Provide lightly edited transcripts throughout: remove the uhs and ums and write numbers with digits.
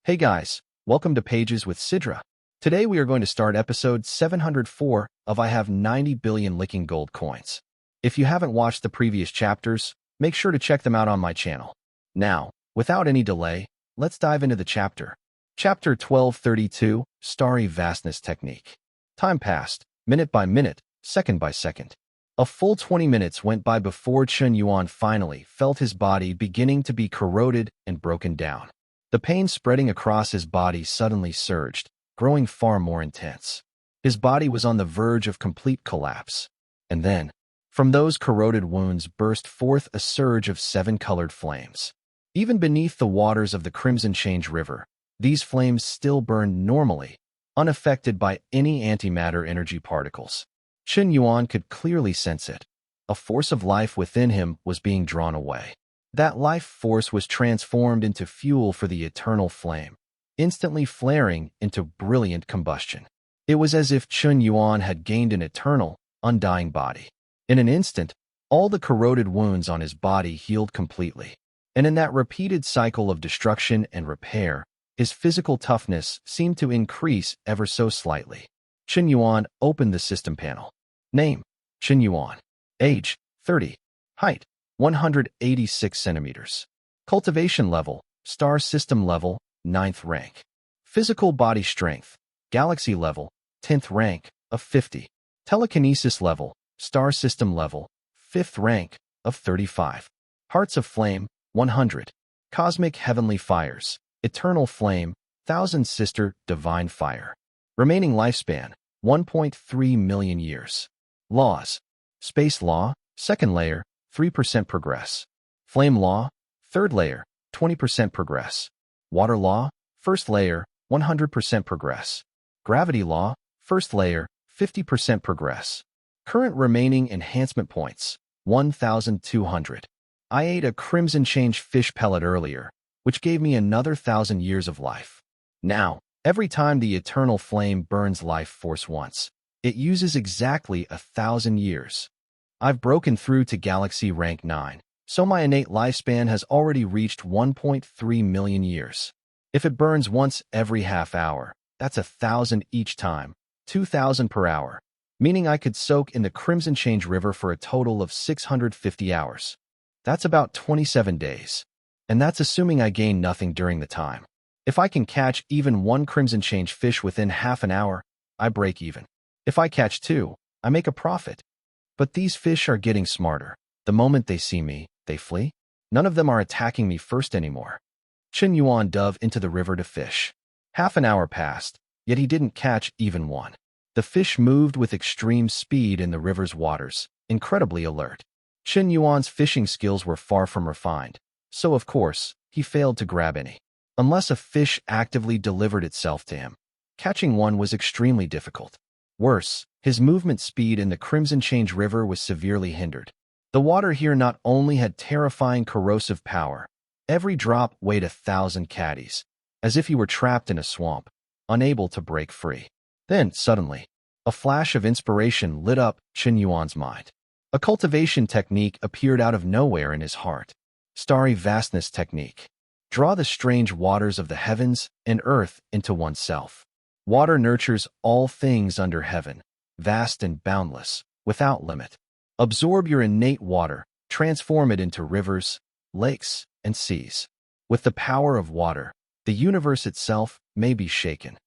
Hey guys, welcome to Pages with Sidra. Today we are going to start episode 704 of I Have 90 Billion Licking Gold Coins. If you haven't watched the previous chapters, make sure to check them out on my channel. Now, without any delay, let's dive into the chapter. Chapter 1232, Starry Vastness Technique. Time passed, minute by minute, second by second. A full 20 minutes went by before Chen Yuan finally felt his body beginning to be corroded and broken down. The pain spreading across his body suddenly surged, growing far more intense. His body was on the verge of complete collapse. And then, from those corroded wounds burst forth a surge of 7-colored flames. Even beneath the waters of the Crimson Change River, these flames still burned normally, unaffected by any antimatter energy particles. Chen Yuan could clearly sense it. A force of life within him was being drawn away. That life force was transformed into fuel for the eternal flame, instantly flaring into brilliant combustion. It was as if Chen Yuan had gained an eternal, undying body. In an instant, all the corroded wounds on his body healed completely. And in that repeated cycle of destruction and repair, his physical toughness seemed to increase ever so slightly. Chen Yuan opened the system panel. Name: Chen Yuan. Age: 30. Height: 186 centimeters. Cultivation level: Star System level, 9th rank. Physical body strength: Galaxy level, 10th rank, of 50. Telekinesis level: Star System level, 5th rank, of 35. Hearts of Flame, 100. Cosmic Heavenly Fires: Eternal Flame, Thousand Sister, Divine Fire. Remaining lifespan: 1.3 million years. Laws: Space Law, 2nd layer, 3% progress. Flame Law, 3rd layer, 20% progress. Water Law, 1st layer, 100% progress. Gravity Law, 1st layer, 50% progress. Current remaining enhancement points, 1,200. I ate a Crimson Change fish pellet earlier, which gave me another 1,000 years of life. Now, every time the eternal flame burns life force once, it uses exactly 1,000 years. I've broken through to Galaxy rank 9, so my innate lifespan has already reached 1.3 million years. If it burns once every half hour, that's 1,000 each time, 2,000 per hour, meaning I could soak in the Crimson Change River for a total of 650 hours. That's about 27 days. And that's assuming I gain nothing during the time. If I can catch even one Crimson Change fish within half an hour, I break even. If I catch 2, I make a profit. But these fish are getting smarter. The moment they see me, they flee. None of them are attacking me first anymore. Chen Yuan dove into the river to fish. Half an hour passed, yet he didn't catch even one. The fish moved with extreme speed in the river's waters, incredibly alert. Chen Yuan's fishing skills were far from refined, so of course, he failed to grab any. Unless a fish actively delivered itself to him, catching one was extremely difficult. Worse, his movement speed in the Crimson Change River was severely hindered. The water here not only had terrifying corrosive power, every drop weighed 1,000 caddies, as if he were trapped in a swamp, unable to break free. Then, suddenly, a flash of inspiration lit up Chen Yuan's mind. A cultivation technique appeared out of nowhere in his heart. Starry Vastness Technique. Draw the strange waters of the heavens and earth into oneself. Water nurtures all things under heaven, vast and boundless, without limit. Absorb your innate water, transform it into rivers, lakes, and seas. With the power of water, the universe itself may be shaken.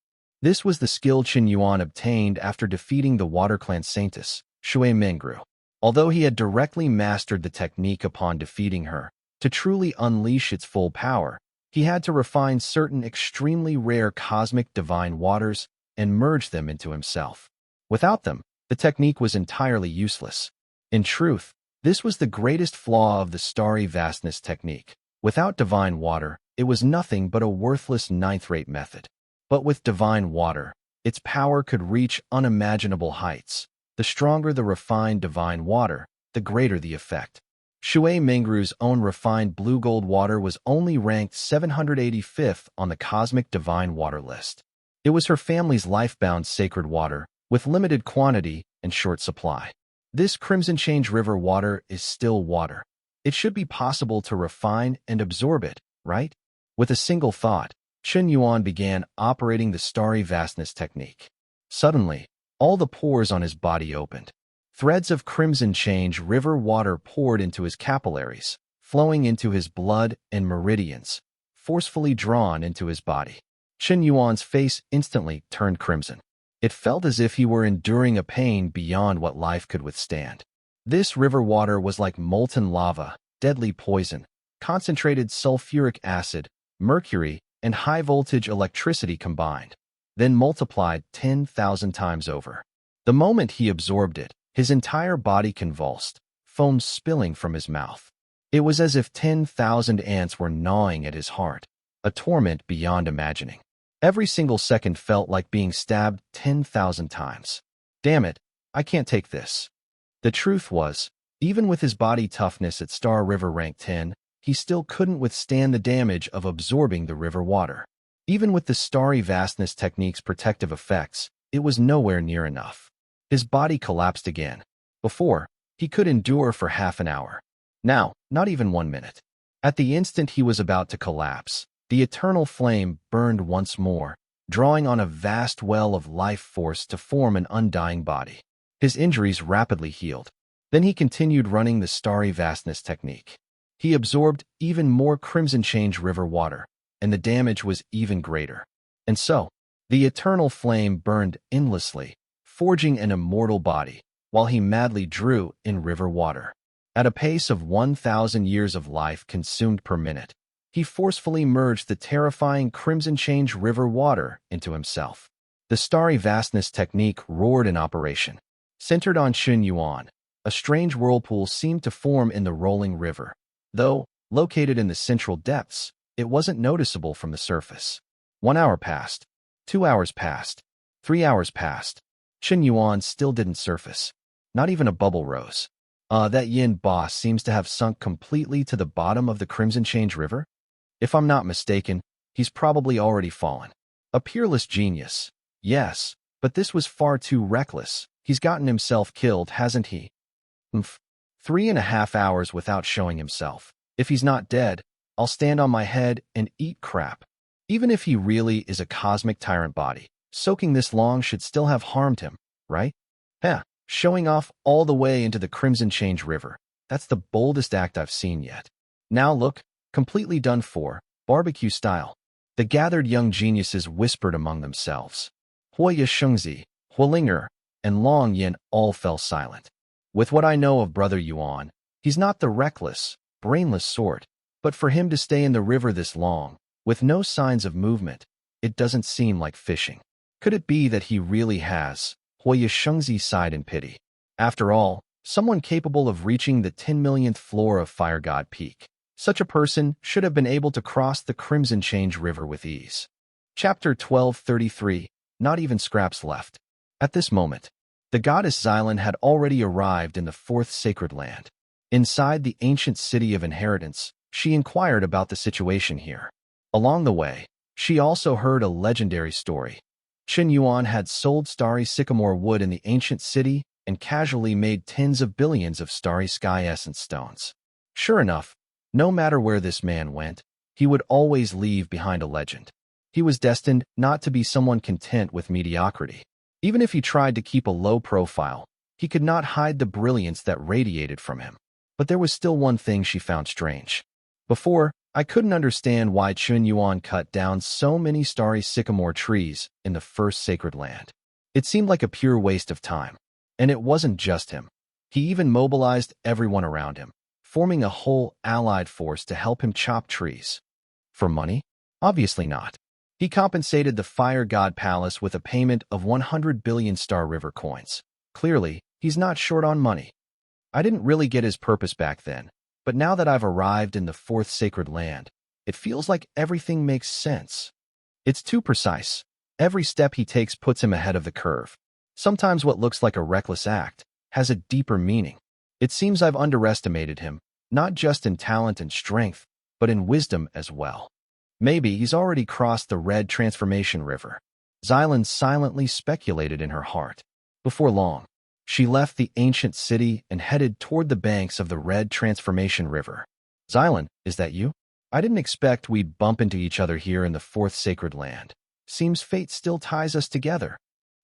This was the skill Chen Yuan obtained after defeating the water clan Saintess, Shui Mengru. Although he had directly mastered the technique upon defeating her, to truly unleash its full power, he had to refine certain extremely rare cosmic divine waters and merge them into himself. Without them, the technique was entirely useless. In truth, this was the greatest flaw of the Starry Vastness technique. Without divine water, it was nothing but a worthless 9th-rate method. But with divine water, its power could reach unimaginable heights. The stronger the refined divine water, the greater the effect. Shui Mengru's own refined blue gold water was only ranked 785th on the cosmic divine water list. It was her family's life-bound sacred water, with limited quantity and short supply. This Crimson Change River water is still water. It should be possible to refine and absorb it, right? With a single thought, Chen Yuan began operating the Starry vastness technique. Suddenly, all the pores on his body opened. Threads of crimson change river water poured into his capillaries, flowing into his blood and meridians, forcefully drawn into his body. Chen Yuan's face instantly turned crimson. It felt as if he were enduring a pain beyond what life could withstand. This river water was like molten lava, deadly poison, concentrated sulfuric acid, mercury, and high-voltage electricity combined, then multiplied 10,000 times over. The moment he absorbed it, his entire body convulsed, foam spilling from his mouth. It was as if 10,000 ants were gnawing at his heart, a torment beyond imagining. Every single second felt like being stabbed 10,000 times. Damn it, I can't take this. The truth was, even with his body toughness at Star River rank 10, he still couldn't withstand the damage of absorbing the river water. Even with the Starry vastness technique's protective effects, it was nowhere near enough. His body collapsed again. Before, he could endure for half an hour. Now, not even 1 minute. At the instant he was about to collapse, the eternal flame burned once more, drawing on a vast well of life force to form an undying body. His injuries rapidly healed. Then he continued running the Starry vastness technique. He absorbed even more crimson change river water, and the damage was even greater. And so, the eternal flame burned endlessly, forging an immortal body, while he madly drew in river water. At a pace of 1,000 years of life consumed per minute, he forcefully merged the terrifying crimson change river water into himself. The Starry vastness technique roared in operation. Centered on Chen Yuan, a strange whirlpool seemed to form in the rolling river. Though, located in the central depths, it wasn't noticeable from the surface. 1 hour passed. 2 hours passed. 3 hours passed. Chen Yuan still didn't surface. Not even a bubble rose. That yin boss seems to have sunk completely to the bottom of the Crimson Change River? If I'm not mistaken, he's probably already fallen. A peerless genius. Yes, but this was far too reckless. He's gotten himself killed, hasn't he? 3.5 hours without showing himself. If he's not dead, I'll stand on my head and eat crap. Even if he really is a cosmic tyrant body, soaking this long should still have harmed him, right? Showing off all the way into the Crimson Change River. That's the boldest act I've seen yet. Now look, completely done for, barbecue style. The gathered young geniuses whispered among themselves. Huoya Shengzi, Huolinger, and Long Yin all fell silent. With what I know of Brother Yuan, he's not the reckless, brainless sort, but for him to stay in the river this long, with no signs of movement, it doesn't seem like fishing. Could it be that he really has? Huoya Shengzi sighed in pity. After all, someone capable of reaching the 10 millionth floor of Fire God Peak. Such a person should have been able to cross the Crimson Change River with ease. Chapter 1233, Not even scraps left. At this moment, the goddess Zylon had already arrived in the fourth sacred land. Inside the ancient city of inheritance, she inquired about the situation here. Along the way, she also heard a legendary story. Chen Yuan had sold Starry sycamore wood in the ancient city and casually made tens of billions of Starry sky essence stones. Sure enough, no matter where this man went, he would always leave behind a legend. He was destined not to be someone content with mediocrity. Even if he tried to keep a low profile, he could not hide the brilliance that radiated from him. But there was still one thing she found strange. Before, I couldn't understand why Chen Yuan cut down so many starry sycamore trees in the first sacred land. It seemed like a pure waste of time. And it wasn't just him. He even mobilized everyone around him, forming a whole allied force to help him chop trees. For money? Obviously not. He compensated the Fire God Palace with a payment of 100 billion Star River coins. Clearly, he's not short on money. I didn't really get his purpose back then, but now that I've arrived in the fourth sacred land, it feels like everything makes sense. It's too precise. Every step he takes puts him ahead of the curve. Sometimes what looks like a reckless act has a deeper meaning. It seems I've underestimated him, not just in talent and strength, but in wisdom as well. Maybe he's already crossed the Red Transformation River. Zylon silently speculated in her heart. Before long, she left the ancient city and headed toward the banks of the Red Transformation River. Zylon, is that you? I didn't expect we'd bump into each other here in the fourth sacred land. Seems fate still ties us together.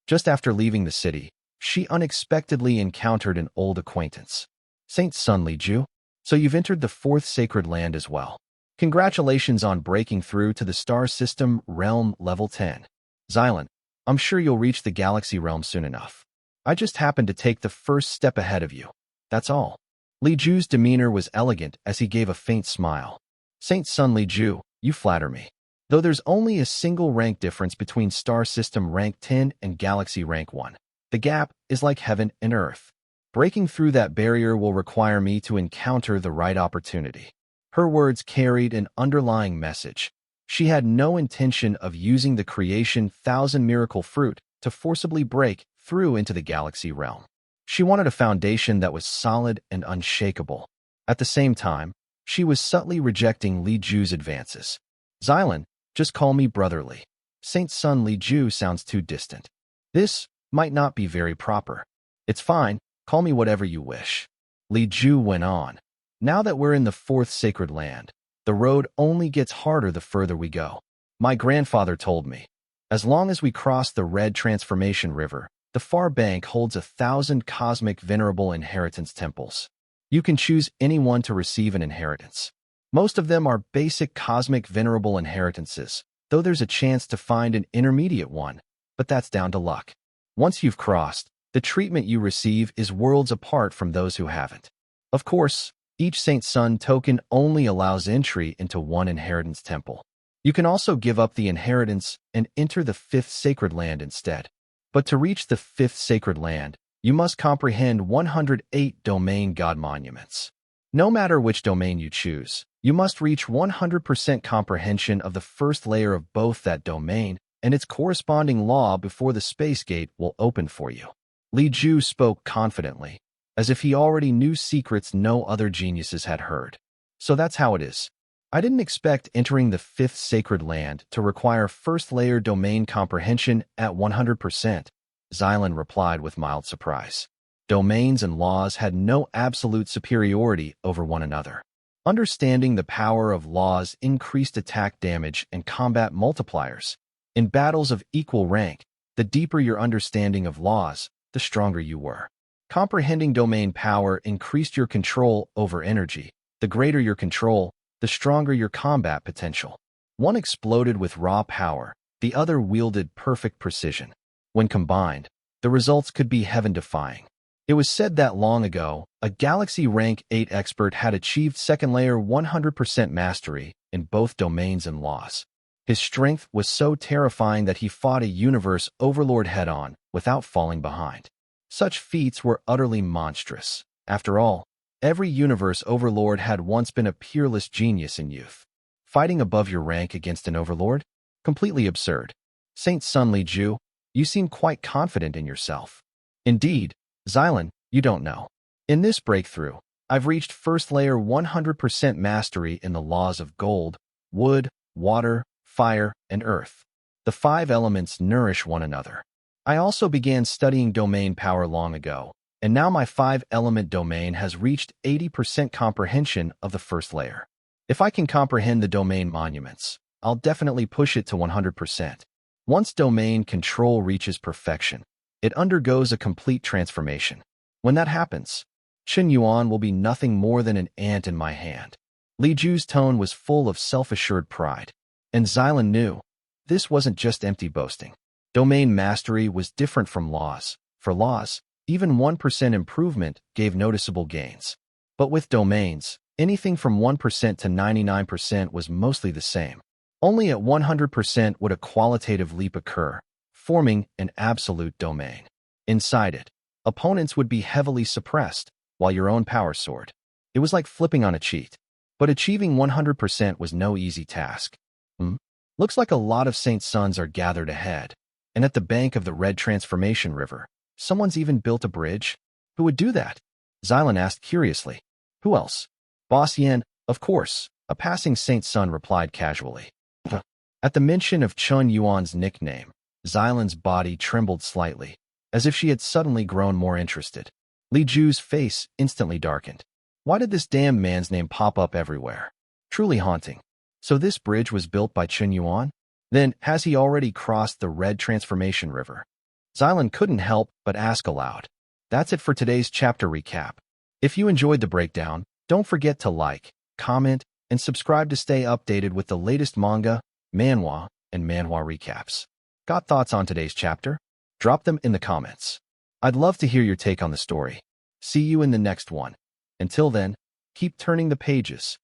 Just after leaving the city, she unexpectedly encountered an old acquaintance. Saint Sun Liju. So you've entered the fourth sacred land as well. Congratulations on breaking through to the star system realm level 10. Zylon, I'm sure you'll reach the galaxy realm soon enough. I just happened to take the first step ahead of you. That's all. Liju's demeanor was elegant as he gave a faint smile. Saint Sun Liju, you flatter me. Though there's only a single rank difference between star system rank 10 and galaxy rank 1. The gap is like heaven and earth. Breaking through that barrier will require me to encounter the right opportunity. Her words carried an underlying message. She had no intention of using the creation thousand miracle fruit to forcibly break through into the galaxy realm. She wanted a foundation that was solid and unshakable. At the same time, she was subtly rejecting Liju's advances. Zylon, just call me brotherly. Saint Sun Liju sounds too distant. This might not be very proper. It's fine, call me whatever you wish. Liju went on. Now that we're in the fourth sacred land, the road only gets harder the further we go. My grandfather told me, as long as we cross the Red Transformation River, the far bank holds 1,000 cosmic venerable inheritance temples. You can choose any one to receive an inheritance. Most of them are basic cosmic venerable inheritances, though there's a chance to find an intermediate one, but that's down to luck. Once you've crossed, the treatment you receive is worlds apart from those who haven't. Of course, each Saint Sun token only allows entry into one inheritance temple. You can also give up the inheritance and enter the fifth sacred land instead. But to reach the fifth sacred land, you must comprehend 108 domain god monuments. No matter which domain you choose, you must reach 100% comprehension of the first layer of both that domain and its corresponding law before the space gate will open for you. Liju spoke confidently, as if he already knew secrets no other geniuses had heard. So that's how it is. I didn't expect entering the fifth sacred land to require first-layer domain comprehension at 100%, Zylon replied with mild surprise. Domains and laws had no absolute superiority over one another. Understanding the power of laws increased attack damage and combat multipliers. In battles of equal rank, the deeper your understanding of laws, the stronger you were. Comprehending domain power increased your control over energy. The greater your control, the stronger your combat potential. One exploded with raw power, the other wielded perfect precision. When combined, the results could be heaven-defying. It was said that long ago, a Galaxy Rank 8 expert had achieved second-layer 100% mastery in both domains and laws. His strength was so terrifying that he fought a universe overlord head-on without falling behind. Such feats were utterly monstrous. After all, every universe overlord had once been a peerless genius in youth. Fighting above your rank against an overlord? Completely absurd. Saint Sun Liju, you seem quite confident in yourself. Indeed, Zylon, you don't know. In this breakthrough, I've reached first layer 100% mastery in the laws of gold, wood, water, fire, and earth. The 5 elements nourish one another. I also began studying domain power long ago, and now my 5-element domain has reached 80% comprehension of the first layer. If I can comprehend the domain monuments, I'll definitely push it to 100%. Once domain control reaches perfection, it undergoes a complete transformation. When that happens, Chen Yuan will be nothing more than an ant in my hand. Liju's tone was full of self-assured pride, and Zylon knew this wasn't just empty boasting. Domain mastery was different from laws. For laws, even 1% improvement gave noticeable gains. But with domains, anything from 1% to 99% was mostly the same. Only at 100% would a qualitative leap occur, forming an absolute domain. Inside it, opponents would be heavily suppressed, while your own power soared. It was like flipping on a cheat. But achieving 100% was no easy task. Looks like a lot of Saint Suns are gathered ahead. And at the bank of the Red Transformation River, someone's even built a bridge? Who would do that? Zylon asked curiously. Who else? Boss Yen, of course, a passing Saint Sun replied casually. At the mention of Chen Yuan's nickname, Zylon's body trembled slightly, as if she had suddenly grown more interested. Liju's face instantly darkened. Why did this damn man's name pop up everywhere? Truly haunting. So this bridge was built by Chen Yuan? Then, has he already crossed the Red Transformation River? Zylon couldn't help but ask aloud. That's it for today's chapter recap. If you enjoyed the breakdown, don't forget to like, comment, and subscribe to stay updated with the latest manga, manhwa, and manhwa recaps. Got thoughts on today's chapter? Drop them in the comments. I'd love to hear your take on the story. See you in the next one. Until then, keep turning the pages.